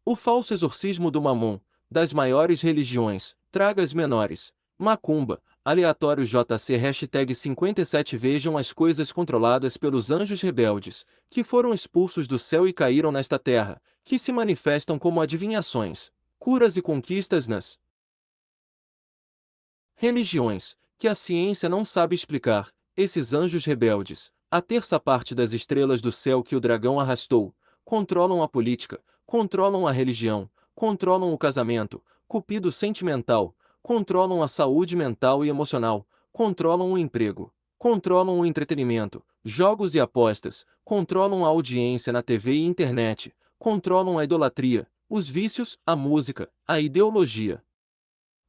O falso exorcismo do Mamon, das maiores religiões, tragas menores, macumba, aleatório JC #57. Vejam as coisas controladas pelos anjos rebeldes, que foram expulsos do céu e caíram nesta terra, que se manifestam como adivinhações, curas e conquistas nas religiões, que a ciência não sabe explicar. Esses anjos rebeldes, a terça parte das estrelas do céu que o dragão arrastou, controlam a política, controlam a religião, controlam o casamento, cupido sentimental, controlam a saúde mental e emocional, controlam o emprego, controlam o entretenimento, jogos e apostas, controlam a audiência na TV e internet, controlam a idolatria, os vícios, a música, a ideologia.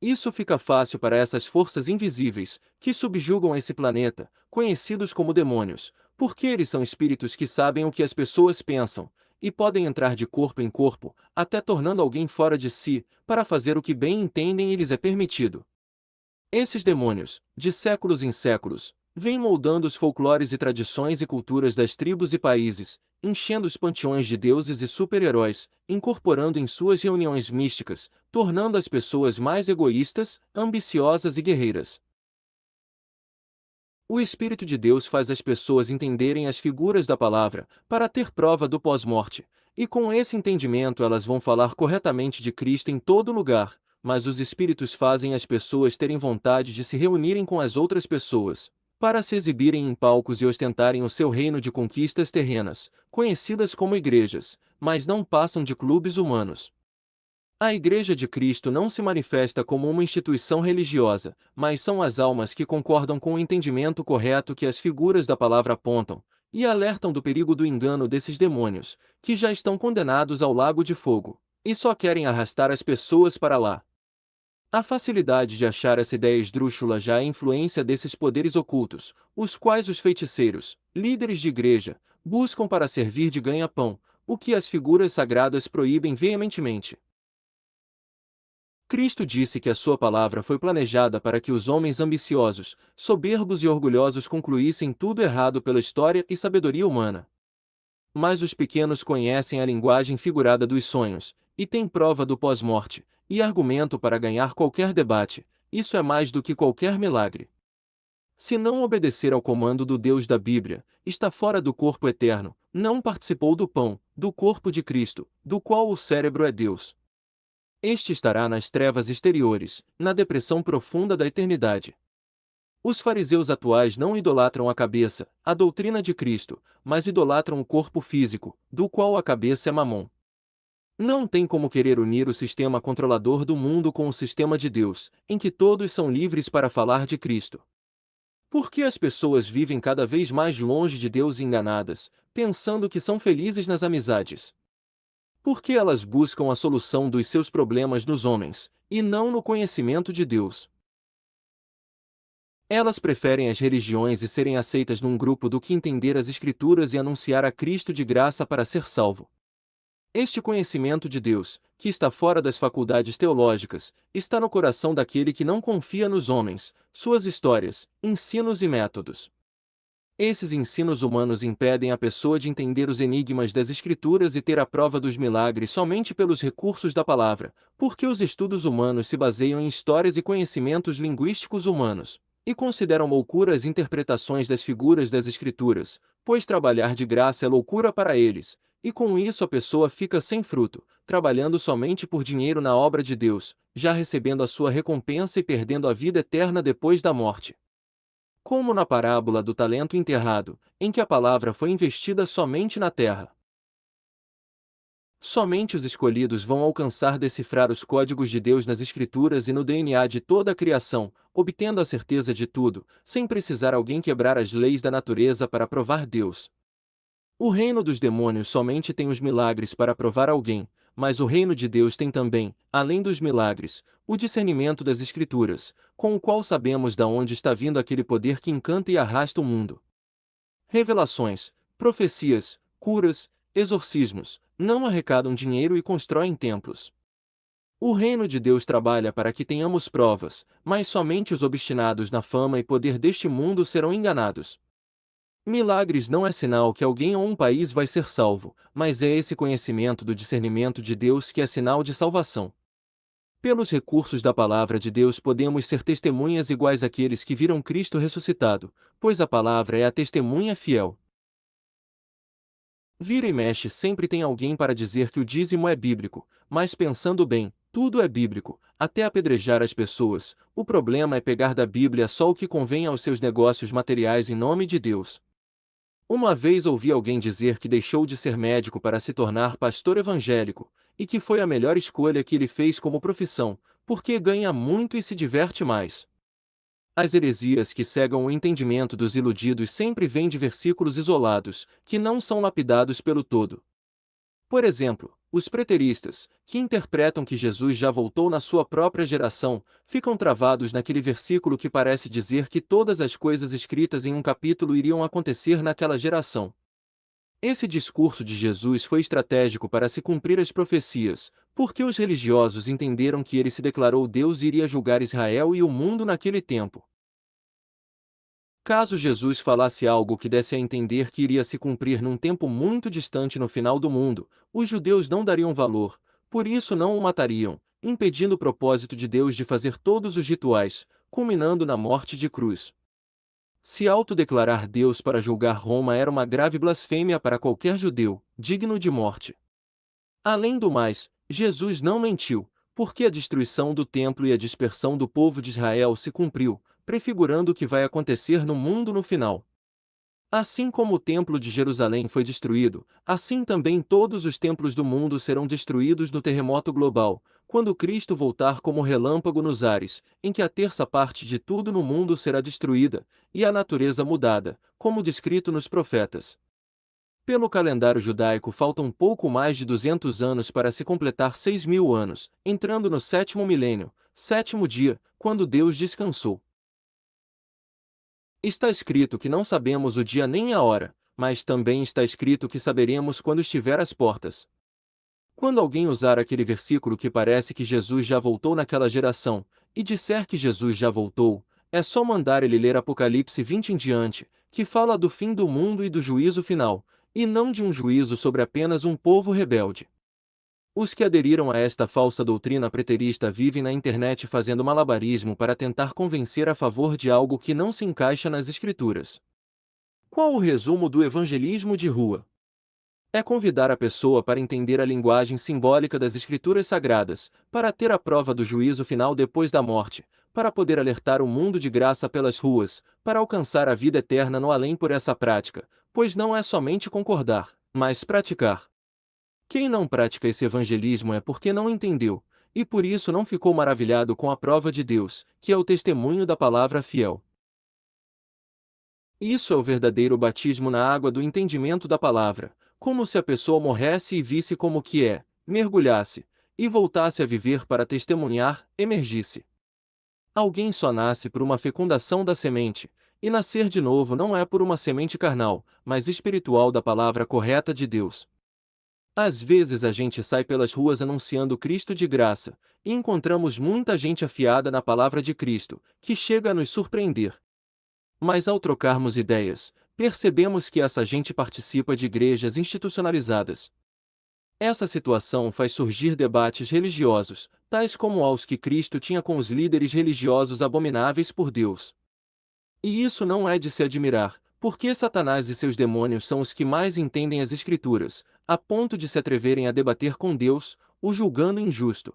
Isso fica fácil para essas forças invisíveis, que subjugam esse planeta, conhecidos como demônios, porque eles são espíritos que sabem o que as pessoas pensam, e podem entrar de corpo em corpo, até tornando alguém fora de si, para fazer o que bem entendem e lhes é permitido. Esses demônios, de séculos em séculos, vêm moldando os folclores e tradições e culturas das tribos e países, enchendo os panteões de deuses e super-heróis, incorporando em suas reuniões místicas, tornando as pessoas mais egoístas, ambiciosas e guerreiras. O Espírito de Deus faz as pessoas entenderem as figuras da palavra, para ter prova do pós-morte, e com esse entendimento elas vão falar corretamente de Cristo em todo lugar, mas os Espíritos fazem as pessoas terem vontade de se reunirem com as outras pessoas, para se exibirem em palcos e ostentarem o seu reino de conquistas terrenas, conhecidas como igrejas, mas não passam de clubes humanos. A Igreja de Cristo não se manifesta como uma instituição religiosa, mas são as almas que concordam com o entendimento correto que as figuras da palavra apontam, e alertam do perigo do engano desses demônios, que já estão condenados ao lago de fogo, e só querem arrastar as pessoas para lá. A facilidade de achar essa ideia esdrúxula já é a influência desses poderes ocultos, os quais os feiticeiros, líderes de igreja, buscam para servir de ganha-pão, o que as figuras sagradas proíbem veementemente. Cristo disse que a sua palavra foi planejada para que os homens ambiciosos, soberbos e orgulhosos concluíssem tudo errado pela história e sabedoria humana. Mas os pequenos conhecem a linguagem figurada dos sonhos, e têm prova do pós-morte, e argumento para ganhar qualquer debate. Isso é mais do que qualquer milagre. Se não obedecer ao comando do Deus da Bíblia, está fora do corpo eterno, não participou do pão, do corpo de Cristo, do qual o cérebro é Deus. Este estará nas trevas exteriores, na depressão profunda da eternidade. Os fariseus atuais não idolatram a cabeça, a doutrina de Cristo, mas idolatram o corpo físico, do qual a cabeça é Mamon. Não tem como querer unir o sistema controlador do mundo com o sistema de Deus, em que todos são livres para falar de Cristo. Por que as pessoas vivem cada vez mais longe de Deus e enganadas, pensando que são felizes nas amizades? Porque elas buscam a solução dos seus problemas nos homens, e não no conhecimento de Deus. Elas preferem as religiões e serem aceitas num grupo do que entender as Escrituras e anunciar a Cristo de graça para ser salvo. Este conhecimento de Deus, que está fora das faculdades teológicas, está no coração daquele que não confia nos homens, suas histórias, ensinos e métodos. Esses ensinos humanos impedem a pessoa de entender os enigmas das Escrituras e ter a prova dos milagres somente pelos recursos da palavra, porque os estudos humanos se baseiam em histórias e conhecimentos linguísticos humanos, e consideram loucura as interpretações das figuras das Escrituras, pois trabalhar de graça é loucura para eles, e com isso a pessoa fica sem fruto, trabalhando somente por dinheiro na obra de Deus, já recebendo a sua recompensa e perdendo a vida eterna depois da morte. Como na parábola do talento enterrado, em que a palavra foi investida somente na terra. Somente os escolhidos vão alcançar decifrar os códigos de Deus nas Escrituras e no DNA de toda a criação, obtendo a certeza de tudo, sem precisar alguém quebrar as leis da natureza para provar Deus. O reino dos demônios somente tem os milagres para provar alguém, mas o reino de Deus tem também, além dos milagres, o discernimento das Escrituras, com o qual sabemos de onde está vindo aquele poder que encanta e arrasta o mundo. Revelações, profecias, curas, exorcismos, não arrecadam dinheiro e constroem templos. O reino de Deus trabalha para que tenhamos provas, mas somente os obstinados na fama e poder deste mundo serão enganados. Milagres não é sinal que alguém ou um país vai ser salvo, mas é esse conhecimento do discernimento de Deus que é sinal de salvação. Pelos recursos da palavra de Deus podemos ser testemunhas iguais àqueles que viram Cristo ressuscitado, pois a palavra é a testemunha fiel. Vira e mexe sempre tem alguém para dizer que o dízimo é bíblico, mas pensando bem, tudo é bíblico, até apedrejar as pessoas. O problema é pegar da Bíblia só o que convém aos seus negócios materiais em nome de Deus. Uma vez ouvi alguém dizer que deixou de ser médico para se tornar pastor evangélico, e que foi a melhor escolha que ele fez como profissão, porque ganha muito e se diverte mais. As heresias que cegam o entendimento dos iludidos sempre vêm de versículos isolados, que não são lapidados pelo todo. Por exemplo, os preteristas, que interpretam que Jesus já voltou na sua própria geração, ficam travados naquele versículo que parece dizer que todas as coisas escritas em um capítulo iriam acontecer naquela geração. Esse discurso de Jesus foi estratégico para se cumprir as profecias, porque os religiosos entenderam que ele se declarou Deus e iria julgar Israel e o mundo naquele tempo. Caso Jesus falasse algo que desse a entender que iria se cumprir num tempo muito distante no final do mundo, os judeus não dariam valor, por isso não o matariam, impedindo o propósito de Deus de fazer todos os rituais, culminando na morte de cruz. Se autodeclarar Deus para julgar Roma era uma grave blasfêmia para qualquer judeu, digno de morte. Além do mais, Jesus não mentiu, porque a destruição do templo e a dispersão do povo de Israel se cumpriu, prefigurando o que vai acontecer no mundo no final. Assim como o templo de Jerusalém foi destruído, assim também todos os templos do mundo serão destruídos no terremoto global, quando Cristo voltar como relâmpago nos ares, em que a terça parte de tudo no mundo será destruída, e a natureza mudada, como descrito nos profetas. Pelo calendário judaico faltam pouco mais de 200 anos para se completar 6.000 anos, entrando no sétimo milênio, sétimo dia, quando Deus descansou. Está escrito que não sabemos o dia nem a hora, mas também está escrito que saberemos quando estiver às portas. Quando alguém usar aquele versículo que parece que Jesus já voltou naquela geração, e disser que Jesus já voltou, é só mandar ele ler Apocalipse 20 em diante, que fala do fim do mundo e do juízo final, e não de um juízo sobre apenas um povo rebelde. Os que aderiram a esta falsa doutrina preterista vivem na internet fazendo malabarismo para tentar convencer a favor de algo que não se encaixa nas escrituras. Qual o resumo do evangelismo de rua? É convidar a pessoa para entender a linguagem simbólica das escrituras sagradas, para ter a prova do juízo final depois da morte, para poder alertar o mundo de graça pelas ruas, para alcançar a vida eterna no além por essa prática, pois não é somente concordar, mas praticar. Quem não pratica esse evangelismo é porque não entendeu, e por isso não ficou maravilhado com a prova de Deus, que é o testemunho da palavra fiel. Isso é o verdadeiro batismo na água do entendimento da palavra, como se a pessoa morresse e visse como que é, mergulhasse, e voltasse a viver para testemunhar, emergisse. Alguém só nasce por uma fecundação da semente, e nascer de novo não é por uma semente carnal, mas espiritual da palavra correta de Deus. Às vezes a gente sai pelas ruas anunciando Cristo de graça, e encontramos muita gente afiada na palavra de Cristo, que chega a nos surpreender. Mas ao trocarmos ideias, percebemos que essa gente participa de igrejas institucionalizadas. Essa situação faz surgir debates religiosos, tais como aos que Cristo tinha com os líderes religiosos abomináveis por Deus. E isso não é de se admirar, porque Satanás e seus demônios são os que mais entendem as Escrituras, a ponto de se atreverem a debater com Deus, o julgando injusto.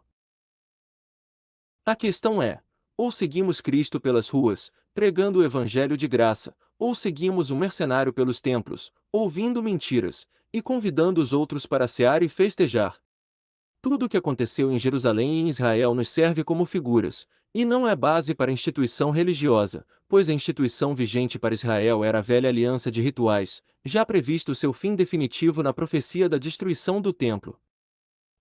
A questão é: ou seguimos Cristo pelas ruas, pregando o Evangelho de graça, ou seguimos um mercenário pelos templos, ouvindo mentiras, e convidando os outros para cear e festejar. Tudo o que aconteceu em Jerusalém e em Israel nos serve como figuras, e não é base para instituição religiosa, pois a instituição vigente para Israel era a velha aliança de rituais, já previsto seu fim definitivo na profecia da destruição do templo.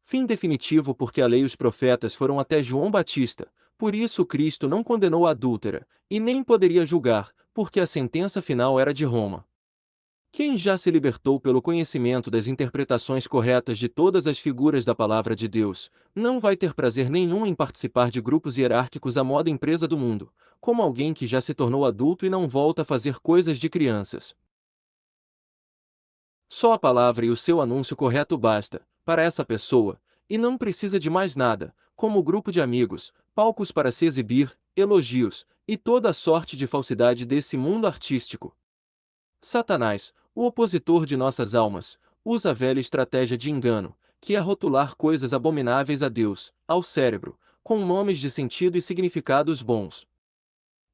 Fim definitivo porque a lei e os profetas foram até João Batista, por isso Cristo não condenou a adúltera, e nem poderia julgar, porque a sentença final era de Roma. Quem já se libertou pelo conhecimento das interpretações corretas de todas as figuras da palavra de Deus, não vai ter prazer nenhum em participar de grupos hierárquicos à moda empresa do mundo, como alguém que já se tornou adulto e não volta a fazer coisas de crianças. Só a palavra e o seu anúncio correto basta, para essa pessoa, e não precisa de mais nada, como grupo de amigos, palcos para se exibir, elogios, e toda a sorte de falsidade desse mundo artístico. Satanás, o opositor de nossas almas, usa a velha estratégia de engano, que é rotular coisas abomináveis a Deus, ao cérebro, com nomes de sentido e significados bons.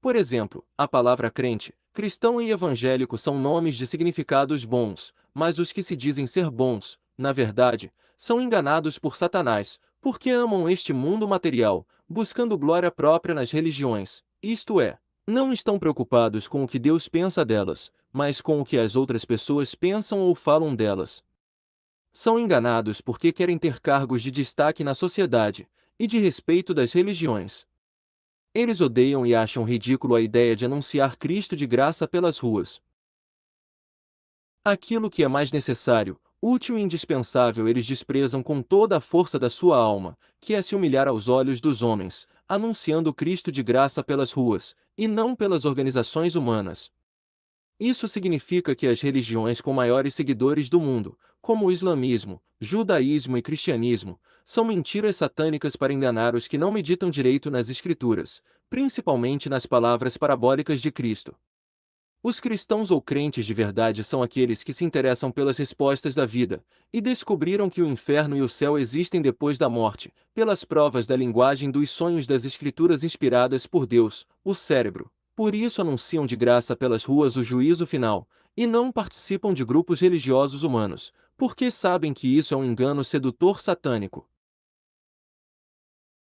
Por exemplo, a palavra crente, cristão e evangélico são nomes de significados bons, mas os que se dizem ser bons, na verdade, são enganados por Satanás, porque amam este mundo material, buscando glória própria nas religiões, isto é, não estão preocupados com o que Deus pensa delas, mas com o que as outras pessoas pensam ou falam delas. São enganados porque querem ter cargos de destaque na sociedade e de respeito das religiões. Eles odeiam e acham ridículo a ideia de anunciar Cristo de graça pelas ruas. Aquilo que é mais necessário, útil e indispensável eles desprezam com toda a força da sua alma, que é se humilhar aos olhos dos homens, anunciando Cristo de graça pelas ruas, e não pelas organizações humanas. Isso significa que as religiões com maiores seguidores do mundo, como o islamismo, judaísmo e cristianismo, são mentiras satânicas para enganar os que não meditam direito nas escrituras, principalmente nas palavras parabólicas de Cristo. Os cristãos ou crentes de verdade são aqueles que se interessam pelas respostas da vida, e descobriram que o inferno e o céu existem depois da morte, pelas provas da linguagem dos sonhos das escrituras inspiradas por Deus, o cérebro. Por isso anunciam de graça pelas ruas o juízo final, e não participam de grupos religiosos humanos, porque sabem que isso é um engano sedutor satânico.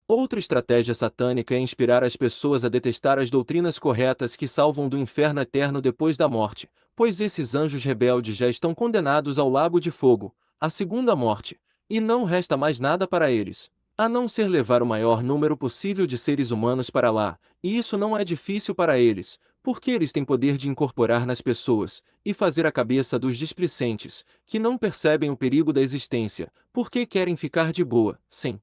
Outra estratégia satânica é inspirar as pessoas a detestar as doutrinas corretas que salvam do inferno eterno depois da morte, pois esses anjos rebeldes já estão condenados ao lago de fogo, a segunda morte, e não resta mais nada para eles, a não ser levar o maior número possível de seres humanos para lá, e isso não é difícil para eles, porque eles têm poder de incorporar nas pessoas, e fazer a cabeça dos displicentes, que não percebem o perigo da existência, porque querem ficar de boa, sem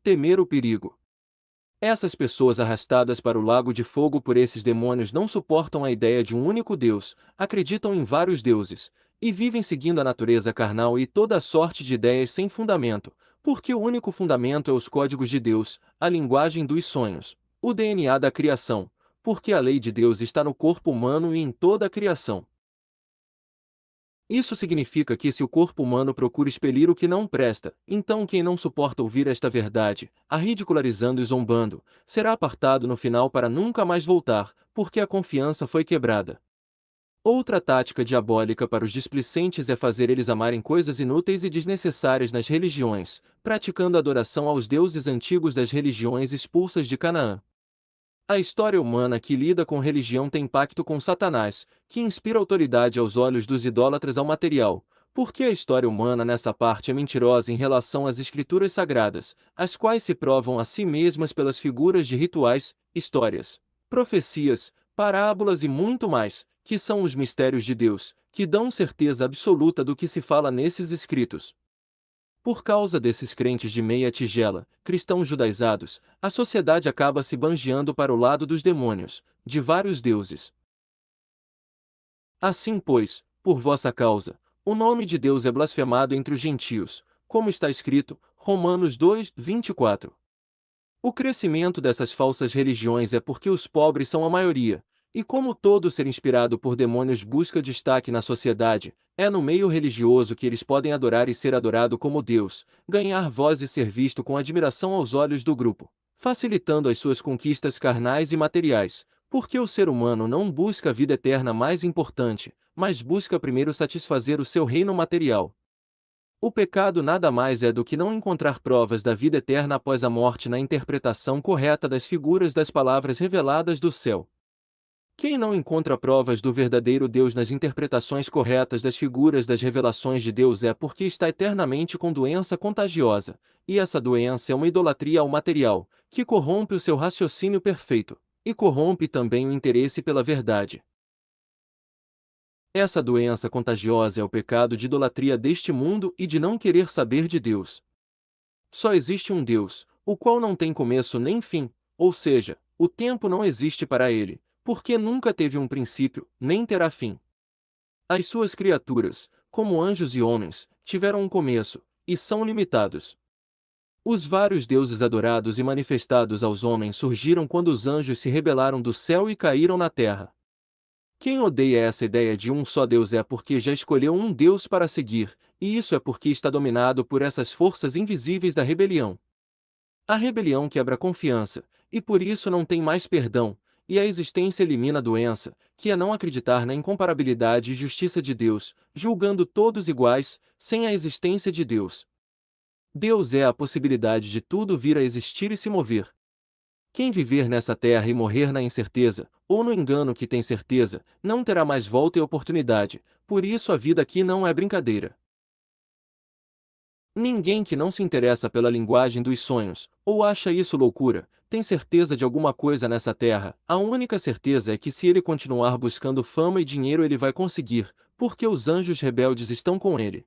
temer o perigo. Essas pessoas arrastadas para o lago de fogo por esses demônios não suportam a ideia de um único Deus, acreditam em vários deuses, e vivem seguindo a natureza carnal e toda a sorte de ideias sem fundamento, porque o único fundamento é os códigos de Deus, a linguagem dos sonhos, o DNA da criação, porque a lei de Deus está no corpo humano e em toda a criação. Isso significa que se o corpo humano procura expelir o que não presta, então quem não suporta ouvir esta verdade, a ridicularizando e zombando, será apartado no final para nunca mais voltar, porque a confiança foi quebrada. Outra tática diabólica para os displicentes é fazer eles amarem coisas inúteis e desnecessárias nas religiões, praticando adoração aos deuses antigos das religiões expulsas de Canaã. A história humana que lida com religião tem pacto com Satanás, que inspira autoridade aos olhos dos idólatras ao material, porque a história humana nessa parte é mentirosa em relação às escrituras sagradas, as quais se provam a si mesmas pelas figuras de rituais, histórias, profecias, parábolas e muito mais, que são os mistérios de Deus, que dão certeza absoluta do que se fala nesses escritos. Por causa desses crentes de meia tigela, cristãos judaizados, a sociedade acaba se banjeando para o lado dos demônios, de vários deuses. Assim, pois, por vossa causa, o nome de Deus é blasfemado entre os gentios, como está escrito, Romanos 2, 24. O crescimento dessas falsas religiões é porque os pobres são a maioria, e como todo ser inspirado por demônios busca destaque na sociedade, é no meio religioso que eles podem adorar e ser adorado como Deus, ganhar voz e ser visto com admiração aos olhos do grupo, facilitando as suas conquistas carnais e materiais, porque o ser humano não busca a vida eterna mais importante, mas busca primeiro satisfazer o seu reino material. O pecado nada mais é do que não encontrar provas da vida eterna após a morte na interpretação correta das figuras das palavras reveladas do céu. Quem não encontra provas do verdadeiro Deus nas interpretações corretas das figuras das revelações de Deus é porque está eternamente com doença contagiosa, e essa doença é uma idolatria ao material, que corrompe o seu raciocínio perfeito, e corrompe também o interesse pela verdade. Essa doença contagiosa é o pecado de idolatria deste mundo e de não querer saber de Deus. Só existe um Deus, o qual não tem começo nem fim, ou seja, o tempo não existe para ele, porque nunca teve um princípio, nem terá fim. As suas criaturas, como anjos e homens, tiveram um começo, e são limitados. Os vários deuses adorados e manifestados aos homens surgiram quando os anjos se rebelaram do céu e caíram na terra. Quem odeia essa ideia de um só Deus é porque já escolheu um Deus para seguir, e isso é porque está dominado por essas forças invisíveis da rebelião. A rebelião quebra a confiança, e por isso não tem mais perdão, e a existência elimina a doença, que é não acreditar na incomparabilidade e justiça de Deus, julgando todos iguais, sem a existência de Deus. Deus é a possibilidade de tudo vir a existir e se mover. Quem viver nessa terra e morrer na incerteza, ou no engano que tem certeza, não terá mais volta e oportunidade, por isso a vida aqui não é brincadeira. Ninguém que não se interessa pela linguagem dos sonhos, ou acha isso loucura, tem certeza de alguma coisa nessa terra. A única certeza é que se ele continuar buscando fama e dinheiro ele vai conseguir, porque os anjos rebeldes estão com ele.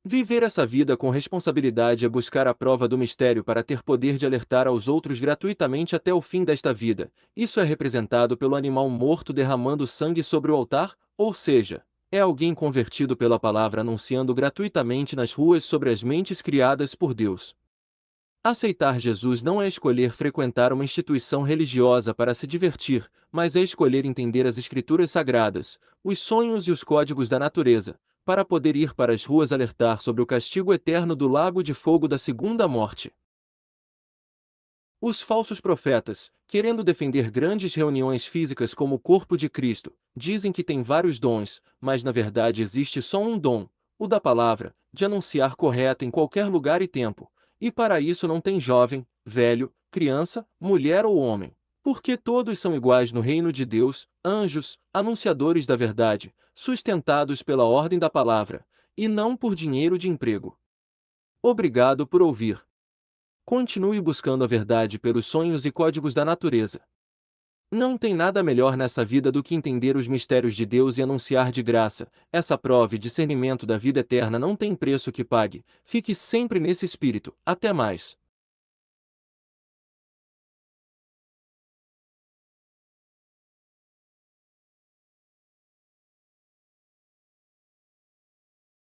Viver essa vida com responsabilidade é buscar a prova do mistério para ter poder de alertar aos outros gratuitamente até o fim desta vida. Isso é representado pelo animal morto derramando sangue sobre o altar, ou seja, é alguém convertido pela palavra anunciando gratuitamente nas ruas sobre as mentes criadas por Deus. Aceitar Jesus não é escolher frequentar uma instituição religiosa para se divertir, mas é escolher entender as Escrituras Sagradas, os sonhos e os códigos da natureza, para poder ir para as ruas alertar sobre o castigo eterno do lago de fogo da segunda morte. Os falsos profetas, querendo defender grandes reuniões físicas como o corpo de Cristo, dizem que tem vários dons, mas na verdade existe só um dom, o da palavra, de anunciar correto em qualquer lugar e tempo, e para isso não tem jovem, velho, criança, mulher ou homem, porque todos são iguais no reino de Deus, anjos, anunciadores da verdade, sustentados pela ordem da palavra, e não por dinheiro de emprego. Obrigado por ouvir. Continue buscando a verdade pelos sonhos e códigos da natureza. Não tem nada melhor nessa vida do que entender os mistérios de Deus e anunciar de graça. Essa prova e discernimento da vida eterna não tem preço que pague. Fique sempre nesse espírito. Até mais.